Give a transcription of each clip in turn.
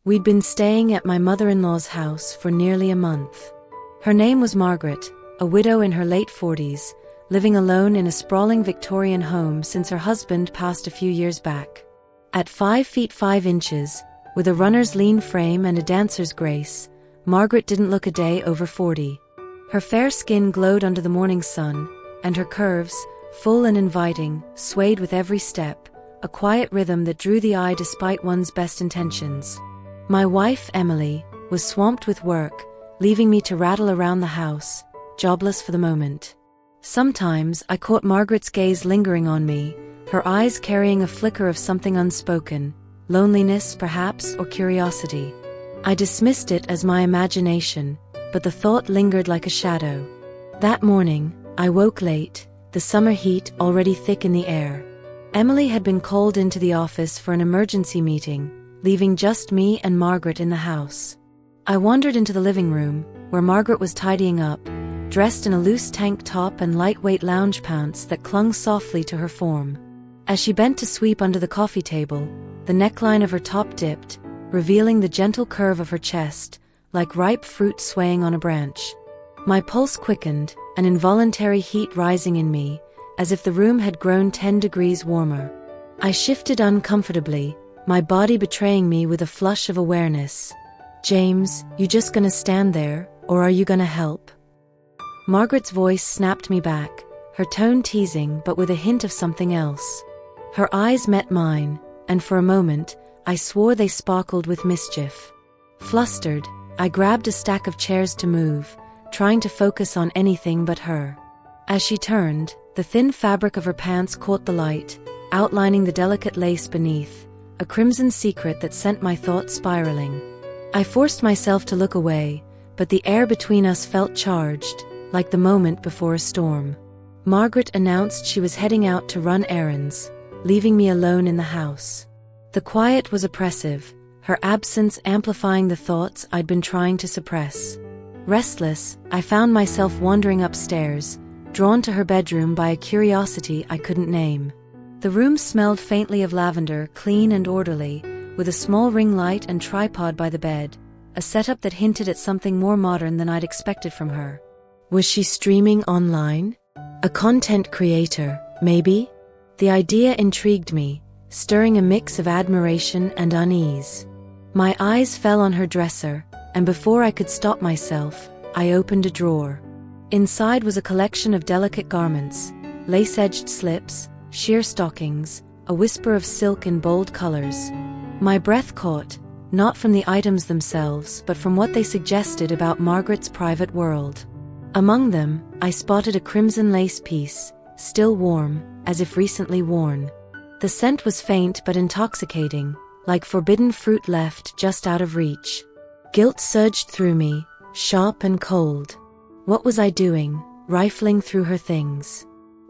We'd been staying at my mother-in-law's house for nearly a month. Her name was Margaret, a widow in her late 40s, living alone in a sprawling Victorian home since her husband passed a few years back. At 5 feet 5 inches, with a runner's lean frame and a dancer's grace, Margaret didn't look a day over 40. Her fair skin glowed under the morning sun, and her curves, full and inviting, swayed with every step, a quiet rhythm that drew the eye despite one's best intentions. My wife, Emily, was swamped with work, leaving me to rattle around the house, jobless for the moment. Sometimes I caught Margaret's gaze lingering on me, her eyes carrying a flicker of something unspoken, loneliness perhaps, or curiosity. I dismissed it as my imagination, but the thought lingered like a shadow. That morning, I woke late, the summer heat already thick in the air. Emily had been called into the office for an emergency meeting, leaving just me and Margaret in the house. I wandered into the living room, where Margaret was tidying up, dressed in a loose tank top and lightweight lounge pants that clung softly to her form. As she bent to sweep under the coffee table, the neckline of her top dipped, revealing the gentle curve of her chest, like ripe fruit swaying on a branch. My pulse quickened, an involuntary heat rising in me, as if the room had grown 10 degrees warmer. I shifted uncomfortably, my body betraying me with a flush of awareness. "James, you just gonna stand there, or are you gonna help?" Margaret's voice snapped me back, her tone teasing but with a hint of something else. Her eyes met mine, and for a moment, I swore they sparkled with mischief. Flustered, I grabbed a stack of chairs to move, trying to focus on anything but her. As she turned, the thin fabric of her pants caught the light, outlining the delicate lace beneath, a crimson secret that sent my thoughts spiraling. I forced myself to look away, but the air between us felt charged, like the moment before a storm. Margaret announced she was heading out to run errands, leaving me alone in the house. The quiet was oppressive, her absence amplifying the thoughts I'd been trying to suppress. Restless, I found myself wandering upstairs, drawn to her bedroom by a curiosity I couldn't name. The room smelled faintly of lavender, clean and orderly, with a small ring light and tripod by the bed, a setup that hinted at something more modern than I'd expected from her. Was she streaming online? A content creator, maybe? The idea intrigued me, stirring a mix of admiration and unease. My eyes fell on her dresser, and before I could stop myself, I opened a drawer. Inside was a collection of delicate garments, lace-edged slips, sheer stockings, a whisper of silk in bold colors. My breath caught, not from the items themselves but from what they suggested about Margaret's private world. Among them, I spotted a crimson lace piece, still warm, as if recently worn. The scent was faint but intoxicating, like forbidden fruit left just out of reach. Guilt surged through me, sharp and cold. What was I doing, rifling through her things?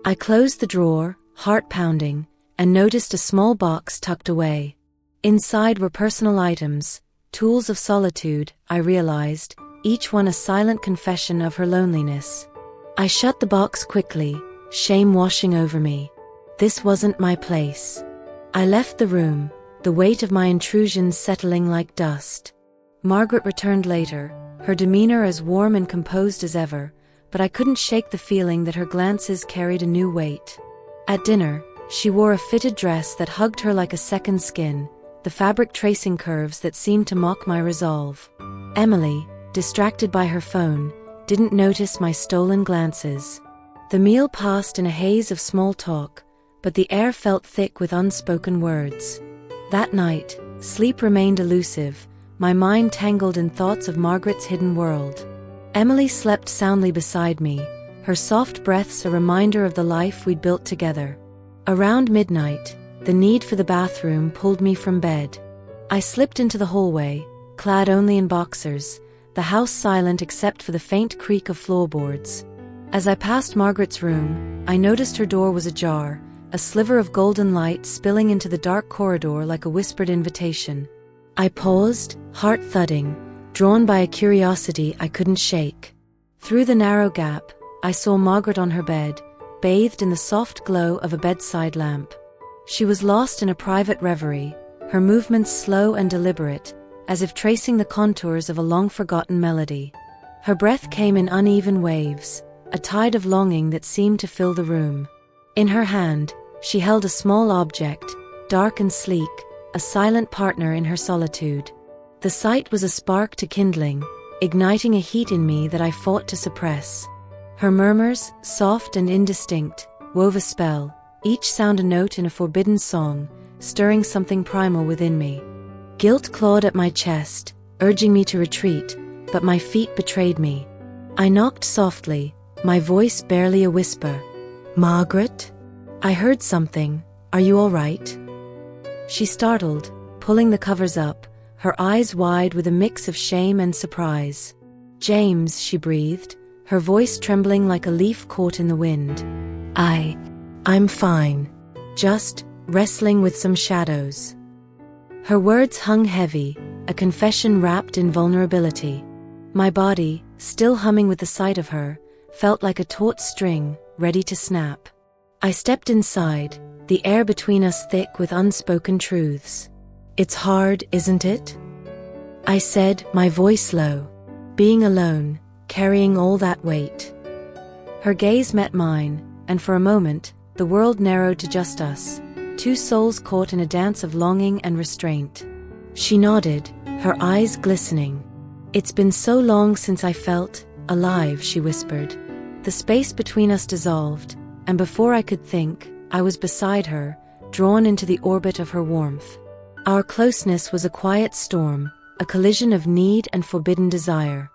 I closed the drawer, heart pounding, and noticed a small box tucked away. Inside were personal items, tools of solitude, I realized, each one a silent confession of her loneliness. I shut the box quickly, shame washing over me. This wasn't my place. I left the room, the weight of my intrusion settling like dust. Margaret returned later, her demeanor as warm and composed as ever, but I couldn't shake the feeling that her glances carried a new weight. At dinner, she wore a fitted dress that hugged her like a second skin, the fabric tracing curves that seemed to mock my resolve. Emily, distracted by her phone, didn't notice my stolen glances. The meal passed in a haze of small talk, but the air felt thick with unspoken words. That night, sleep remained elusive, my mind tangled in thoughts of Margaret's hidden world. Emily slept soundly beside me, her soft breaths a reminder of the life we'd built together. Around midnight, the need for the bathroom pulled me from bed. I slipped into the hallway, clad only in boxers, the house silent except for the faint creak of floorboards. As I passed Margaret's room, I noticed her door was ajar, a sliver of golden light spilling into the dark corridor like a whispered invitation. I paused, heart thudding, drawn by a curiosity I couldn't shake. Through the narrow gap, I saw Margaret on her bed, bathed in the soft glow of a bedside lamp. She was lost in a private reverie, her movements slow and deliberate, as if tracing the contours of a long-forgotten melody. Her breath came in uneven waves, a tide of longing that seemed to fill the room. In her hand, she held a small object, dark and sleek, a silent partner in her solitude. The sight was a spark to kindling, igniting a heat in me that I fought to suppress. Her murmurs, soft and indistinct, wove a spell, each sound a note in a forbidden song, stirring something primal within me. Guilt clawed at my chest, urging me to retreat, but my feet betrayed me. I knocked softly, my voice barely a whisper. "Margaret?" I heard something. "Are you all right?" She startled, pulling the covers up, her eyes wide with a mix of shame and surprise. "James," she breathed, her voice trembling like a leaf caught in the wind. I'm fine. Just wrestling with some shadows." Her words hung heavy, a confession wrapped in vulnerability. My body, still humming with the sight of her, felt like a taut string, ready to snap. I stepped inside, the air between us thick with unspoken truths. "It's hard, isn't it?" I said, my voice low. Being alone, carrying all that weight. Her gaze met mine, and for a moment, the world narrowed to just us, two souls caught in a dance of longing and restraint. She nodded, her eyes glistening. "It's been so long since I felt alive," she whispered. The space between us dissolved, and before I could think, I was beside her, drawn into the orbit of her warmth. Our closeness was a quiet storm, a collision of need and forbidden desire.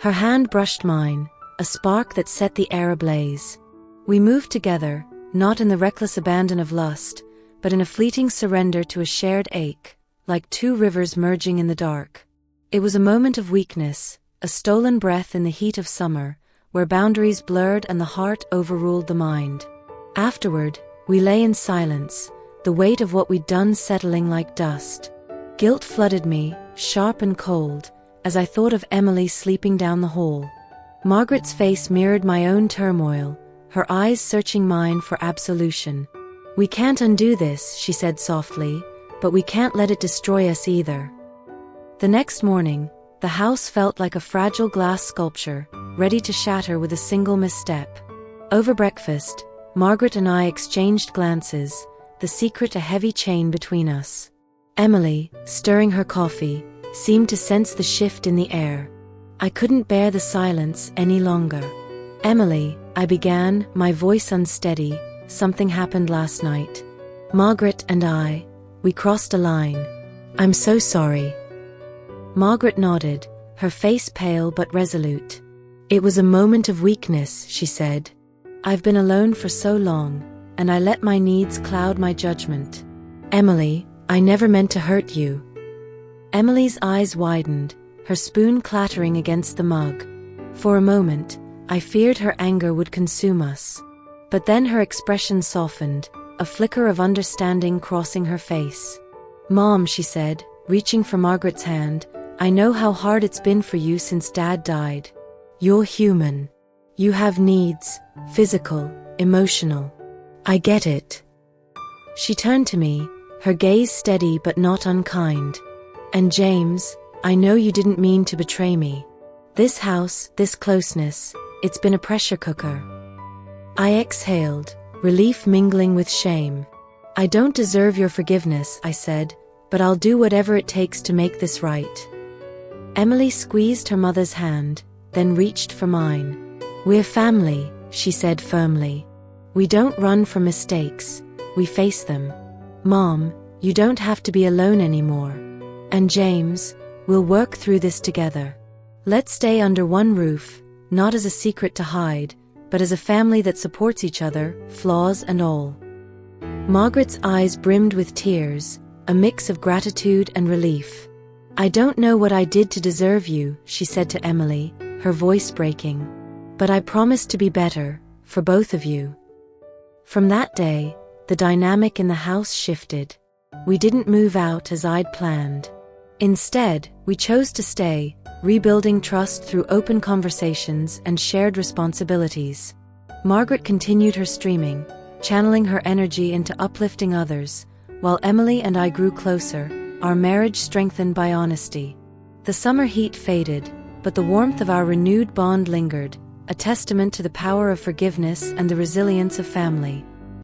Her hand brushed mine, a spark that set the air ablaze. We moved together, not in the reckless abandon of lust, but in a fleeting surrender to a shared ache, like two rivers merging in the dark. It was a moment of weakness, a stolen breath in the heat of summer, where boundaries blurred and the heart overruled the mind. Afterward, we lay in silence, the weight of what we'd done settling like dust. Guilt flooded me, sharp and cold, as I thought of Emily sleeping down the hall. Margaret's face mirrored my own turmoil, her eyes searching mine for absolution. "We can't undo this," she said softly, "but we can't let it destroy us either." The next morning, the house felt like a fragile glass sculpture, ready to shatter with a single misstep. Over breakfast, Margaret and I exchanged glances, the secret a heavy chain between us. Emily, stirring her coffee, seemed to sense the shift in the air. I couldn't bear the silence any longer. "Emily," I began, my voice unsteady, "something happened last night. Margaret and we crossed a line. I'm so sorry." Margaret nodded, her face pale but resolute. "It was a moment of weakness," she said. "I've been alone for so long, and I let my needs cloud my judgment. Emily, I never meant to hurt you." Emily's eyes widened, her spoon clattering against the mug. For a moment, I feared her anger would consume us. But then her expression softened, a flicker of understanding crossing her face. "Mom," she said, reaching for Margaret's hand, "I know how hard it's been for you since Dad died. You're human. You have needs, physical, emotional. I get it." She turned to me, her gaze steady but not unkind. "And James, I know you didn't mean to betray me. This house, this closeness, it's been a pressure cooker." I exhaled, relief mingling with shame. "I don't deserve your forgiveness," I said, "but I'll do whatever it takes to make this right." Emily squeezed her mother's hand, then reached for mine. "We're family," she said firmly. "We don't run from mistakes, we face them. Mom, you don't have to be alone anymore. And James, we'll work through this together. Let's stay under one roof, not as a secret to hide, but as a family that supports each other, flaws and all." Margaret's eyes brimmed with tears, a mix of gratitude and relief. "I don't know what I did to deserve you," she said to Emily, her voice breaking. "But I promise to be better, for both of you." From that day, the dynamic in the house shifted. We didn't move out as I'd planned. Instead, we chose to stay, rebuilding trust through open conversations and shared responsibilities. Margaret continued her streaming, channeling her energy into uplifting others, while Emily and I grew closer, our marriage strengthened by honesty. The summer heat faded, but the warmth of our renewed bond lingered, a testament to the power of forgiveness and the resilience of family.